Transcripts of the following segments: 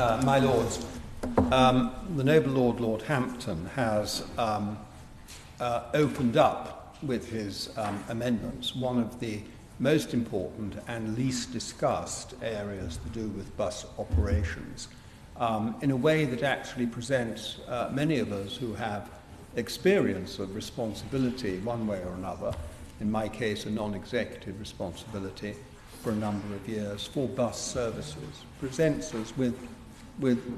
My Lords, the noble Lord Hampton has opened up with his amendments one of the most important and least discussed areas to do with bus operations in a way that actually presents many of us who have experience of responsibility one way or another, in my case a non-executive responsibility for a number of years for bus services, presents us with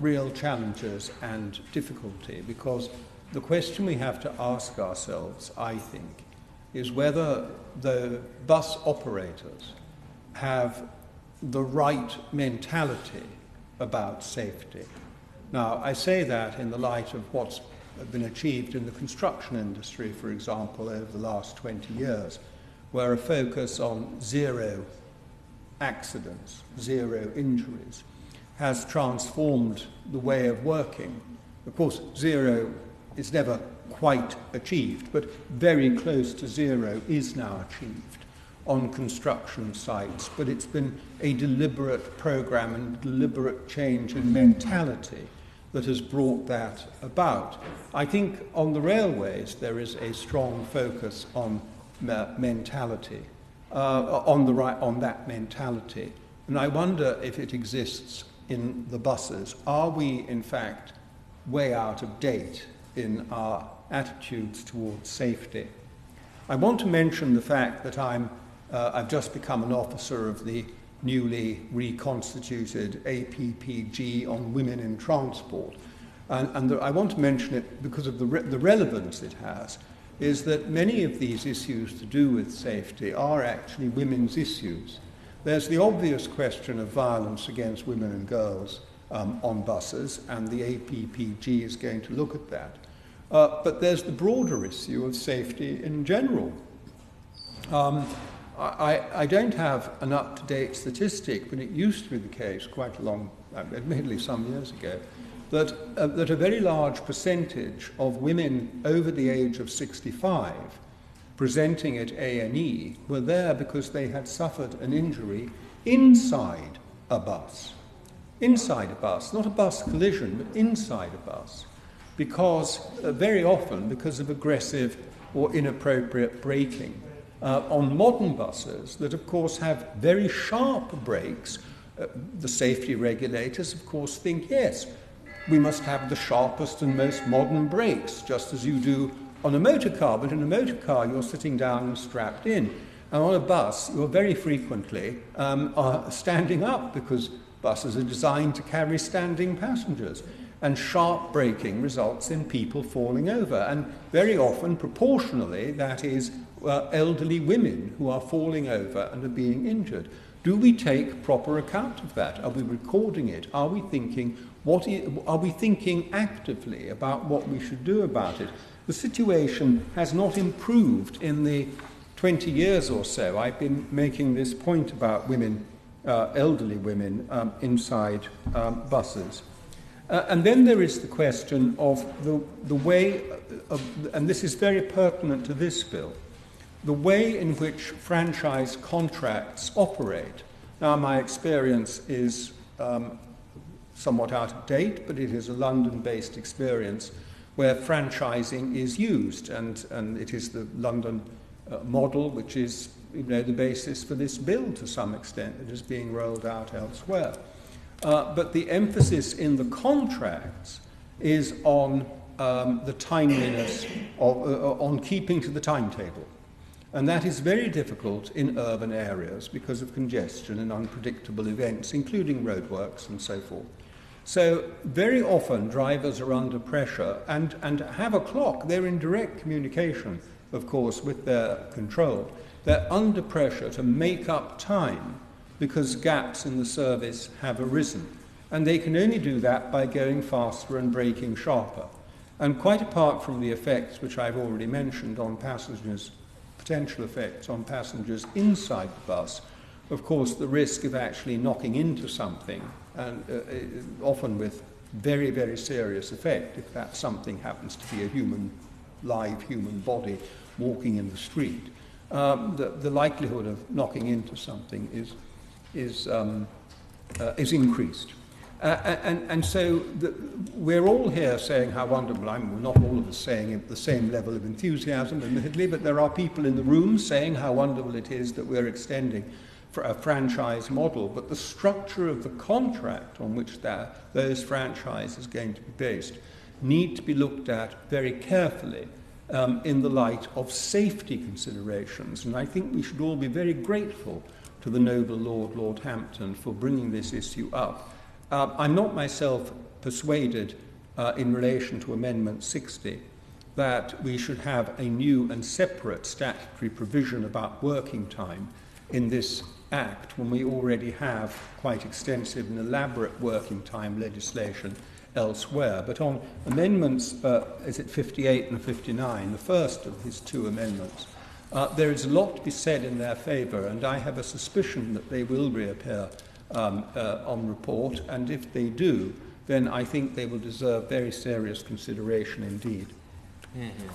real challenges and difficulty, because the question we have to ask ourselves, I think, is whether the bus operators have the right mentality about safety. Now, I say that in the light of what's been achieved in the construction industry, for example, over the last 20 years, where a focus on zero accidents, zero injuries, has transformed the way of working. Of course, zero is never quite achieved, but very close to zero is now achieved on construction sites. But it's been a deliberate program and deliberate change in mentality that has brought that about. I think on the railways there is a strong focus on mentality, on that mentality. And I wonder if it exists in the buses. Are we, in fact, way out of date in our attitudes towards safety? I want to mention the fact that I've just become an officer of the newly reconstituted APPG on women in transport. And I want to mention it because of the relevance it has, is that many of these issues to do with safety are actually women's issues. There's the obvious question of violence against women and girls on buses, and the APPG is going to look at that. But there's the broader issue of safety in general. I don't have an up-to-date statistic, but it used to be the case quite a long, admittedly some years ago, that a very large percentage of women over the age of 65 presenting at A&E were there because they had suffered an injury inside a bus. Inside a bus, not a bus collision, but inside a bus. Because, very often, because of aggressive or inappropriate braking. On modern buses that, of course, have very sharp brakes, the safety regulators, of course, think, yes, we must have the sharpest and most modern brakes, just as you do on a motor car. But in a motor car, you're sitting down and strapped in. And on a bus, you're very frequently standing up, because buses are designed to carry standing passengers. And sharp braking results in people falling over. And very often, proportionally, that is elderly women who are falling over and are being injured. Do we take proper account of that? Are we recording it? Are we thinking actively about what we should do about it? The situation has not improved in the 20 years or so. I've been making this point about women, elderly women, inside buses. And then there is the question of the way, and this is very pertinent to this bill, the way in which franchise contracts operate. Now, my experience is somewhat out of date, but it is a London-based experience where franchising is used, and it is the London model which is, the basis for this bill to some extent. It is being rolled out elsewhere. But the emphasis in the contracts is on the timeliness, on keeping to the timetable. And that is very difficult in urban areas because of congestion and unpredictable events, including roadworks and so forth. So very often drivers are under pressure and have a clock. They're in direct communication, of course, with their control. They're under pressure to make up time because gaps in the service have arisen. And they can only do that by going faster and braking sharper. And quite apart from the effects which I've already mentioned on passengers, potential effects on passengers inside the bus, of course the risk of actually knocking into something, and often with very, very serious effect, if that something happens to be a live human body walking in the street, the likelihood of knocking into something is increased. And so we're all here saying how wonderful, we're not all of us saying it with the same level of enthusiasm, admittedly, but there are people in the room saying how wonderful it is that we're extending for a franchise model, but the structure of the contract on which those franchises is going to be based need to be looked at very carefully in the light of safety considerations. And I think we should all be very grateful to the noble Lord, Lord Hampton, for bringing this issue up. I'm not myself persuaded in relation to Amendment 60 that we should have a new and separate statutory provision about working time in this Act when we already have quite extensive and elaborate working time legislation elsewhere. But on amendments, is it 58 and 59, the first of his two amendments, there is a lot to be said in their favour, and I have a suspicion that they will reappear on report, and if they do, then I think they will deserve very serious consideration indeed. Mm-hmm.